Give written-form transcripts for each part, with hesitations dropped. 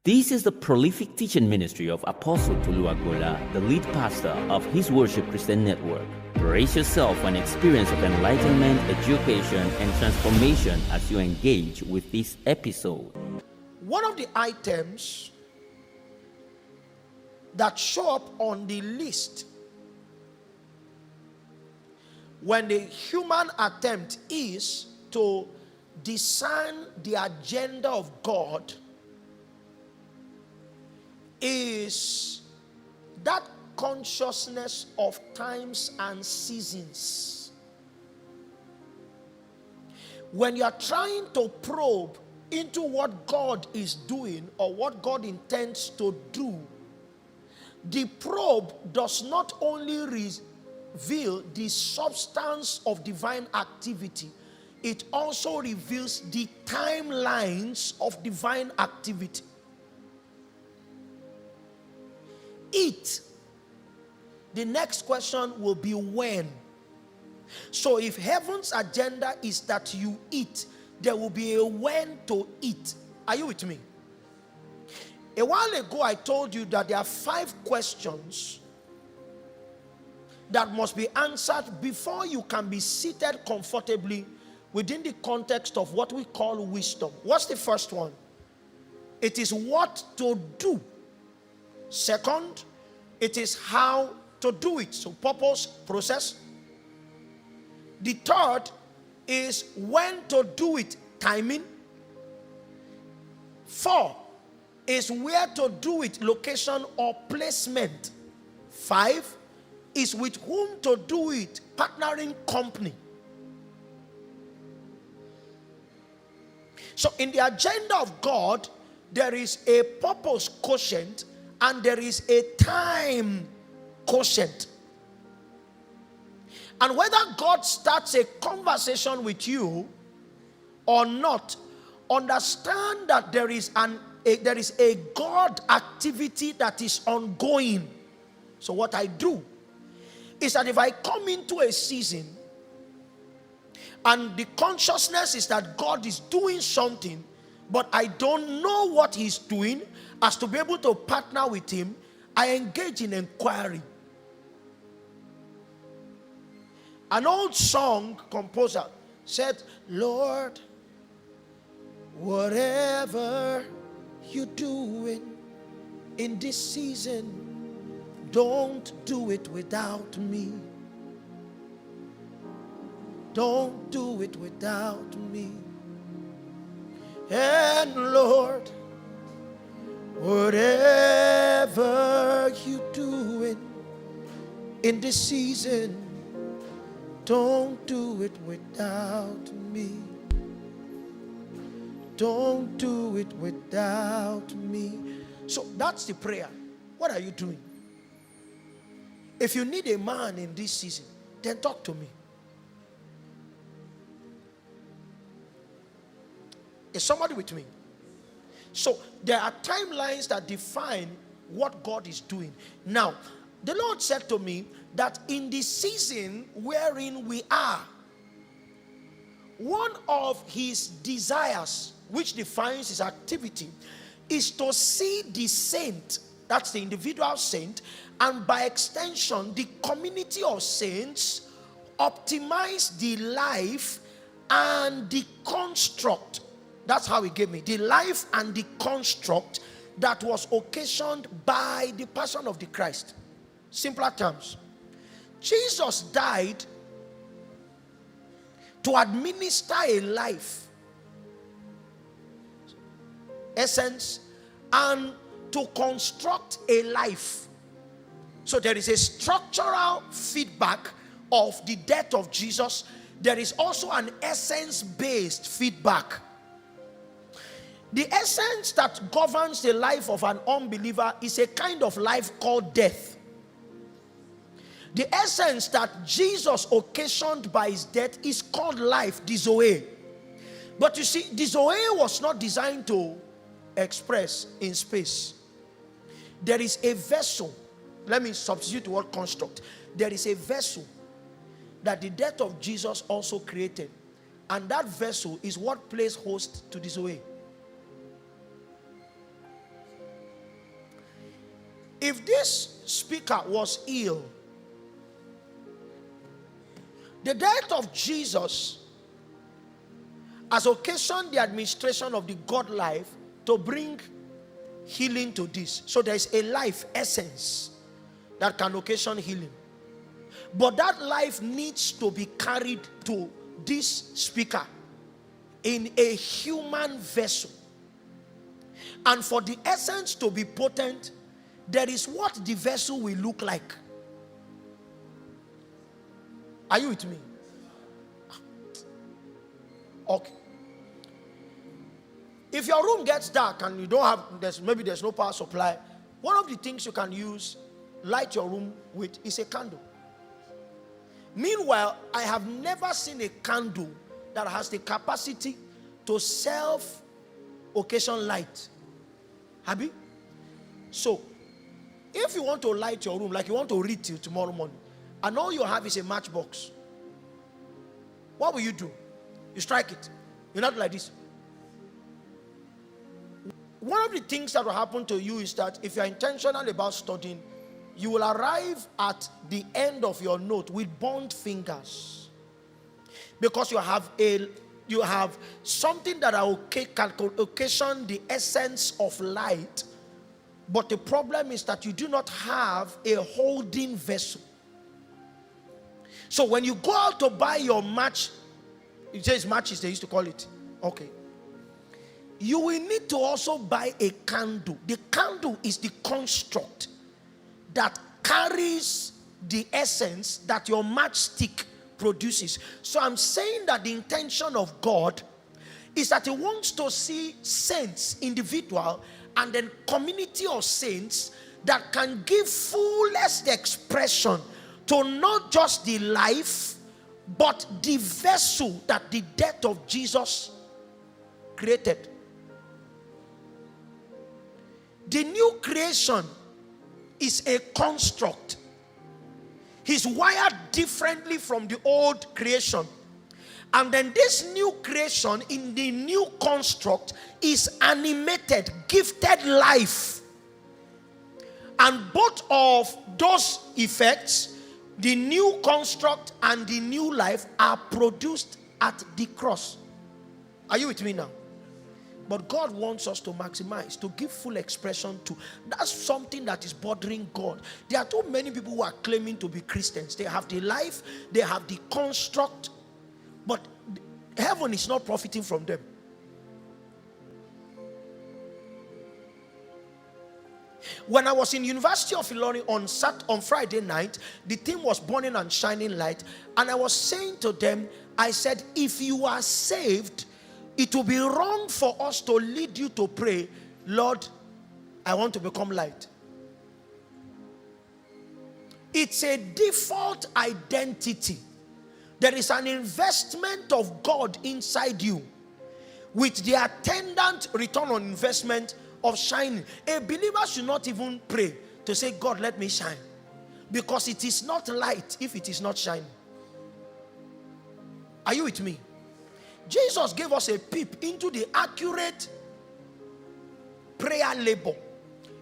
This is the prolific teaching ministry of Apostle Tolu Agboola, the lead pastor of His Worship Christian Network. Brace yourself for an experience of enlightenment, education, and transformation as you engage with this episode. One of the items that show up on the list when the human attempt is to discern the agenda of God is that consciousness of times and seasons. When you are trying to probe into what God is doing or what God intends to do, the probe does not only reveal the substance of divine activity, it also reveals the timelines of divine activity. The next question will be when. So if heaven's agenda is that you eat, there will be a when to eat. Are you with me? A while ago, I told you that there are 5 questions that must be answered before you can be seated comfortably within the context of what we call wisdom. What's the first one? It is what to do. Second, it is how to do it. So purpose, process. The third is when to do it, timing. 4 is where to do it, location or placement. 5 is with whom to do it, partnering company. So in the agenda of God, there is a purpose quotient and there is a time quotient. And whether God starts a conversation with you or not, understand that there is a God activity that is ongoing. So what I do is that if I come into a season and the consciousness is that God is doing something, but I don't know what he's doing, as to be able to partner with him, I engage in inquiry. An old song composer said, Lord, whatever you're doing in this season, don't do it without me. Don't do it without me. And Lord, whatever you're doing in this season, don't do it without me. Don't do it without me. So that's the prayer. What are you doing? If you need a man in this season, then talk to me. Is somebody with me? So there are timelines that define what God is doing. Now, the Lord said to me that in the season wherein we are, one of his desires, which defines his activity, is to see the saint, that's the individual saint, and by extension, the community of saints, optimize the life and the construct. That's how he gave me the life and the construct that was occasioned by the person of the Christ. Simpler terms, Jesus died to administer a life, essence, and to construct a life. So there is a structural feedback of the death of Jesus. There is also an essence-based feedback. The essence that governs the life of an unbeliever is a kind of life called death. The essence that Jesus occasioned by his death is called life, the Zoe. But you see, the Zoe was not designed to express in space. There is a vessel. Let me substitute the word construct. There is a vessel that the death of Jesus also created. And that vessel is what plays host to the Zoe. if this speaker was ill, the death of Jesus has occasioned the administration of the God life to bring healing to this. So there is a life essence that can occasion healing. But that life needs to be carried to this speaker in a human vessel. And for the essence to be potent, there is what the vessel will look like. Are you with me? Okay. If your room gets dark and you don't have, maybe there's no power supply, one of the things you can use, light your room with, is a candle. Meanwhile, I have never seen a candle that has the capacity to self-occasion light. Have you? So, if you want to light your room, like you want to read till tomorrow morning, and all you have is a matchbox, what will you do? You strike it. You're not like this. One of the things that will happen to you is that if you're intentional about studying, you will arrive at the end of your note with burnt fingers, because you have something that can occasion the essence of light, but the problem is that you do not have a holding vessel. So when you go out to buy your match, it says matches they used to call it, okay, you will need to also buy a candle. The candle is the construct that carries the essence that your matchstick produces. So I'm saying that the intention of God is that He wants to see saints, individual, and then community of saints that can give fullest expression to not just the life, but the vessel that the death of Jesus created. The new creation is a construct. He's wired differently from the old creation. And then this new creation in the new construct is animated, gifted life. And both of those effects, the new construct and the new life, are produced at the cross. Are you with me now? But God wants us to maximize, to give full expression to. That's something that is bothering God. There are too many people who are claiming to be Christians. They have the life, they have the construct, but heaven is not profiting from them. When I was in University of Ilorin on Friday night, the theme was Burning and Shining Light. And I was saying to them, I said, if you are saved, it will be wrong for us to lead you to pray, Lord, I want to become light. It's a default identity. There is an investment of God inside you with the attendant return on investment of shining. A believer should not even pray to say, God, let me shine, because it is not light if it is not shining. Are you with me? Jesus gave us a peep into the accurate prayer labor.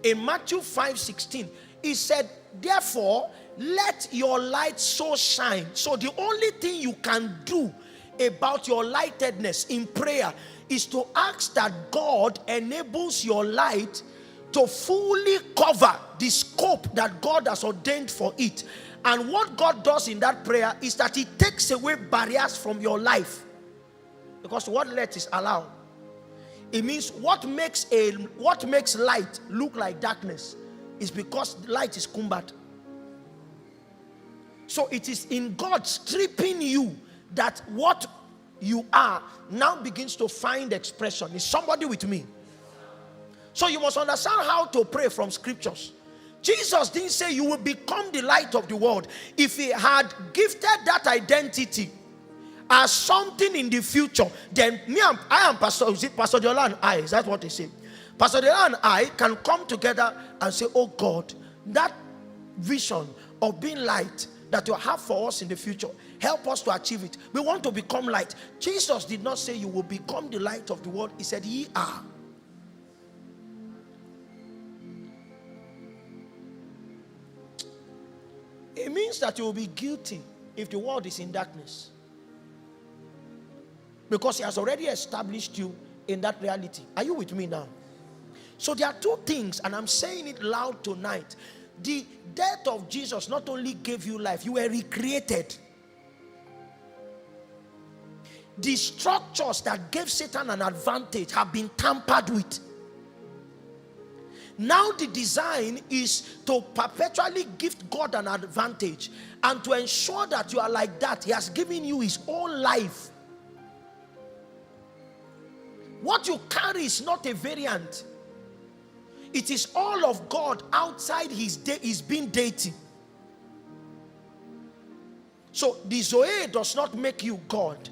In Matthew 5:16, He said, therefore, let your light so shine. So the only thing you can do about your lightedness in prayer is to ask that God enables your light to fully cover the scope that God has ordained for it. And what God does in that prayer is that He takes away barriers from your life. Because what let is allowed. It means what makes light look like darkness is because light is combat. So it is in God stripping you that what you are now begins to find expression. Is somebody with me? So you must understand how to pray from scriptures. Jesus didn't say you will become the light of the world. If He had gifted that identity as something in the future, then I am Pastor Deola and I, is that what they say? Pastor Deola and I can come together and say, oh God, that vision of being light that you have for us in the future, help us to achieve it. We want to become light. Jesus did not say you will become the light of the world. He said ye are. It means that you will be guilty if the world is in darkness. Because he has already established you in that reality. Are you with me now? So there are two things, and I'm saying it loud tonight. The death of Jesus not only gave you life, you were recreated. The structures that gave Satan an advantage have been tampered with. Now the design is to perpetually give God an advantage, and to ensure that you are like that, he has given you his own life. What you carry is not a variant. It is all of God outside his being deity. So the Zoe does not make you God,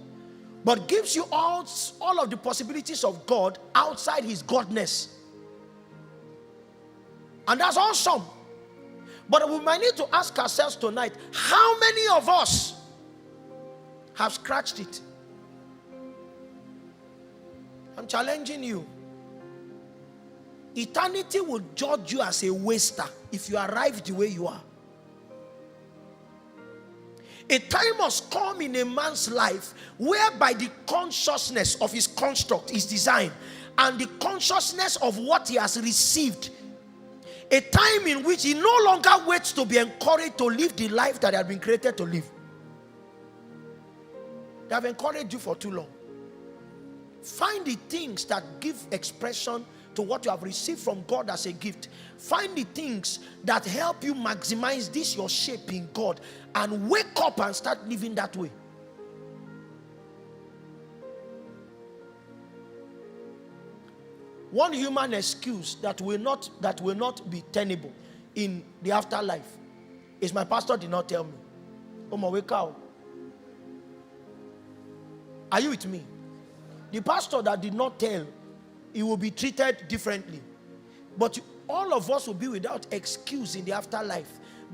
but gives you all of the possibilities of God outside his godness. And that's awesome. But we might need to ask ourselves tonight, how many of us have scratched it? I'm challenging you. Eternity will judge you as a waster if you arrive the way you are. A time must come in a man's life whereby the consciousness of his construct, his design, and the consciousness of what he has received, a time in which he no longer waits to be encouraged to live the life that he had been created to live. They have encouraged you for too long. Find the things that give expression to what you have received from God as a gift. Find the things that help you maximize this your shape in God, and wake up and start living that way. One human excuse that will not be tenable in the afterlife is, my pastor did not tell me. Oh my, wake up. Are you with me? The pastor that did not tell, he will be treated differently. But all of us will be without excuse in the afterlife,